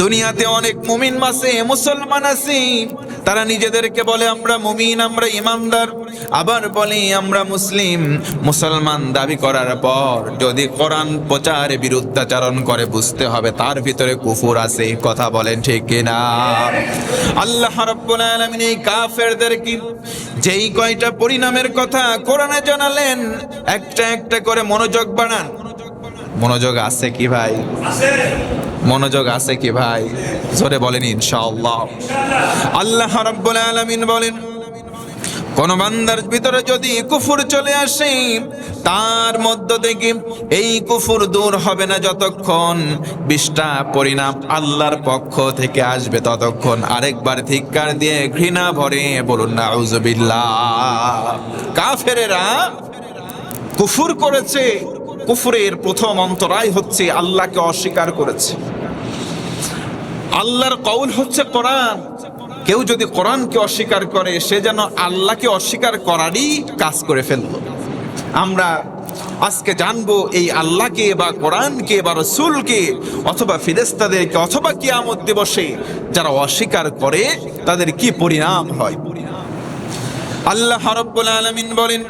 দুনিয়াতে অনেক মুমিন আছে, মুসলমান আছে, তারা নিজেদেরকে বলে আমরা মুমিন, আমরা ইমানদার, আবার বলে আমরা মুসলিম। মুসলমান দাবি করার পর যদি কোরআন প্রচারে বিরুদ্ধাচরণ করে, বুঝতে হবে তার ভিতরে কুফর আছে। কথা বলেন ঠিক কিনা? আল্লাহ রাব্বুল আলামিন এই কাফেরদেরকে যেই কয়টা পরিণামের কথা কোরআনে জানালেন, একটা একটা করে মনোযোগ বাড়ান। মনোযোগ আছে কি ভাই? মনোযোগ আছে কি ভাই? জোরে বলেন ইনশাআল্লাহ। আল্লাহ রাব্বুল আলামিন বলেন, কোন বান্দার ভিতরে যদি কুফর চলে আসে, তার মধ্য থেকে এই কুফর দূর হবে না যতক্ষণ 20টা পরিণাম আল্লাহর পক্ষ থেকে আসবে ততক্ষণ। আরেকবার ধিক্কার দিয়ে ঘৃণা ভরে বলুন নাউযুবিল্লাহ। কাফেরেরা কুফর করেছে, কুফরের প্রথম অন্তরায় হচ্ছে আল্লাহকে অস্বীকার করেছে। আল্লাহর কওল হচ্ছে কোরআন। কেউ যদি কোরআনকে অস্বীকার করে, সে যেন আল্লাহকে অস্বীকার করারই কাজ করে ফেলল। আমরা আজকে জানবো এই আল্লাহকে বা কোরআনকে বা রাসূলকে অথবা ফেরেশতাদেরকে অথবা কিয়ামত দিবসে যারা অস্বীকার করে তাদের কি পরিণাম হয়। আল্লাহ রাব্বুল আলামিন বলেন,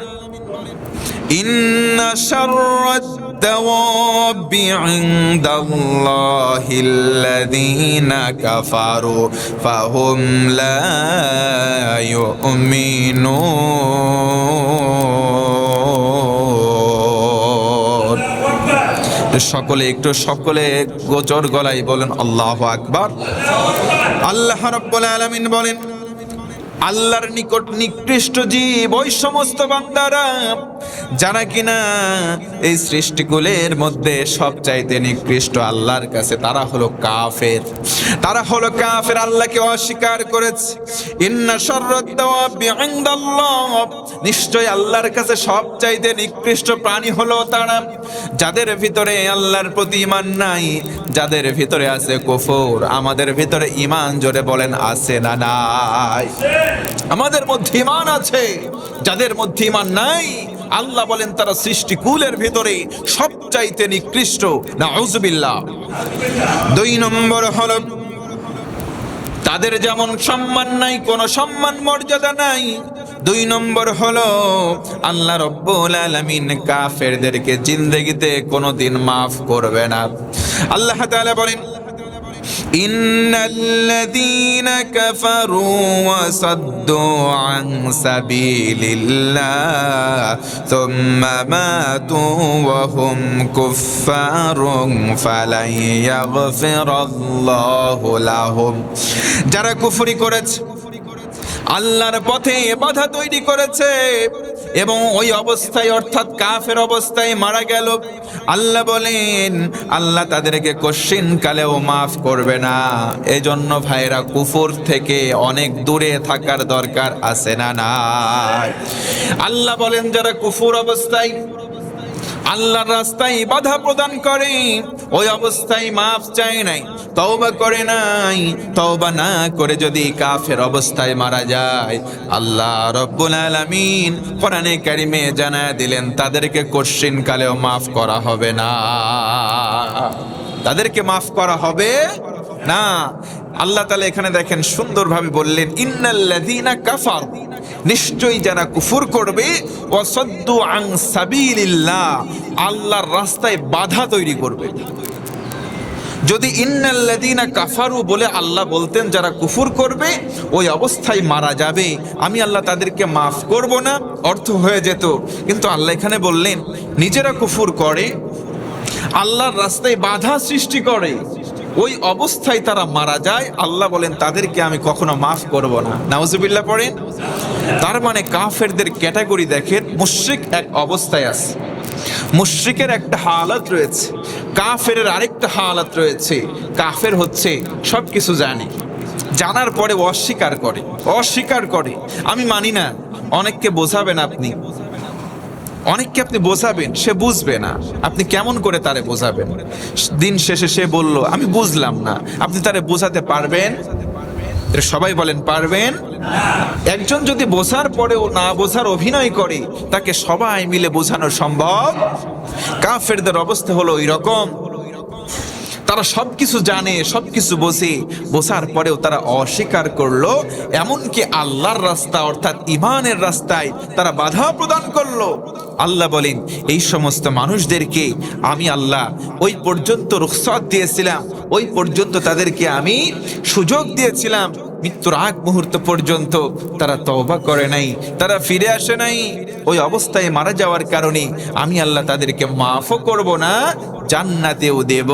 ইন্না শাররাদ দাওয়াবি ইনদাল্লাহিল্লাযীনা কাফারু ফাহুম লা ইউমিনুন। সকলে গোচর গলায় বলেন আল্লাহু আকবার। আল্লাহ রাব্বুল আলামিন বলেন, আল্লাহর নিকট নিকৃষ্ট জীব ওই সমস্ত বান্দারা যারা কিনা এই সৃষ্টিকুলের মধ্যে সবচাইতে নিকৃষ্ট আল্লাহর কাছে, তারা হলো কাফের। তারা হলো কাফের, আল্লাহকে অস্বীকার করেছে। ইন্না শাররাদ দাওয়াবি ইনদাল্লাহ, নিশ্চয় আল্লাহর কাছে সবচাইতে নিকৃষ্ট প্রাণী হলো তারা যাদের ভিতরে আল্লাহর প্রতি ঈমান নাই, যাদের ভিতরে আছে কুফর। আমাদের ভিতরে ঈমান, জোরে বলেন আছে না নাই? আমাদের মধ্যে ঈমান আছে, যাদের মধ্যে ঈমান নাই আল্লাহ বলেন তারা সৃষ্টিকুলের ভিতরে সবচাইতে নিকৃষ্ট। নাউযুবিল্লাহ। 2 নম্বর হলো তাদের যেমন সম্মান নাই, কোনো সম্মান মর্যাদা নাই। 2 নম্বর হলো আল্লাহ রাব্বুল আলামিন কাফেরদেরকে জিন্দেগিতে কোনোদিন মাফ করবে না। আল্লাহ তাআলা বলেন, ইন্নাল্লাযীনা কাফারু ওয়া সাদ্দু আন সাবিলিল্লাহ সুম্মা মাতু ওয়া হুম কুফফারুন ফালান ইয়াগফিরাল্লাহু লাহুম। যারা কুফরি করেছে, আল্লাহর পথে বাধা তৈরি করেছে এবং ওই অবস্থায় অর্থাৎ কাফের অবস্থায় মারা গেল, আল্লাহ বলেন আল্লাহ তাদেরকে কশিন কালেও মাফ করবে না। এজন্য ভাইরা কুফর থেকে অনেক দূরে থাকার দরকার আছে না নাই? আল্লাহ বলেন যারা কুফর অবস্থায় আল্লাহর রাস্তায় বাধা প্রদান করে, ওই অবস্থায় মাফ চায় নাই, তওবা করে নাই, তওবা না করে যদি কাফের অবস্থায় মারা যায়, আল্লাহ রাব্বুল আলামিন কোরআনে কারিমে জানায় দিলেন তাদেরকে কশিন কালেও মাফ করা হবে না। তাদেরকে মাফ করা হবে না। আল্লাহ তাআলা এখানে দেখেন সুন্দরভাবে বললেন, ইন্নাল্লাযীনা কাফারু, নিশ্চয়ই যারা কুফর করবে, ওয়াসাদ্দু আন সাবিলিল্লাহ, আল্লাহর রাস্তায় বাধা তৈরি করবে। যদি ইন্নাল্লাযীনা কাফারু বলে আল্লাহ বলতেন যারা কুফর করবে ওই অবস্থায় মারা যাবে, আমি আল্লাহ তাদেরকে মাফ করব না, অর্থ হয়ে যেত। কিন্তু আল্লাহ এখানে বললেন নিজেরা কুফর করে, আল্লাহর রাস্তায় বাধা সৃষ্টি করে, ওই অবস্থায় তারা মারা যায়, আল্লাহ বলেন তাদেরকে আমি কখনো মাফ করব না। নাউজুবিল্লাহ পড়েন। তার মানে কাফেরদের ক্যাটাগরি দেখেন, মুশরিক এক অবস্থায় আছে, মুশরিকের একটা হালাত রয়েছে, কাফের আরেকটা হালাত রয়েছে। কাফের হচ্ছে সবকিছু জানে, জানার পরে অস্বীকার করে আমি মানি না। অনেককে বোঝাবেন আপনি, অনেককে আপনি বোঝাবেন, সে বুঝবে না। আপনি কেমন করে তারে বোঝাবেন? দিন শেষে সে বলল আমি বুঝলাম না, আপনি তারে বোঝাতে পারবেন? সবাই বলেন পারবেন? একজন যদি বোঝার পরেও না বোঝার অভিনয় করে, তাকে সবাই মিলে বোঝানো সম্ভব? কাফেরদের অবস্থা হলো ওই রকম। তারা সবকিছু জানে, সবকিছু বোঝার পরেও তারা অস্বীকার করলো, এমনকি আল্লাহর রাস্তা অর্থাৎ ইমানের রাস্তায় তারা বাধা প্রদান করলো। আল্লাহ বলেন এই সমস্ত মানুষদেরকে আমি আল্লাহ ওই পর্যন্ত রুখসত দিয়েছিলাম, ওই পর্যন্ত তাদেরকে আমি সুযোগ দিয়েছিলাম, মৃত্যুর আগ মুহূর্ত পর্যন্ত তারা তওবা করে নাই, তারা ফিরে আসে নাই। ওই অবস্থায় মারা যাওয়ার কারণে আমি আল্লাহ তাদেরকে মাফও করব না, জান্নাতেও দেব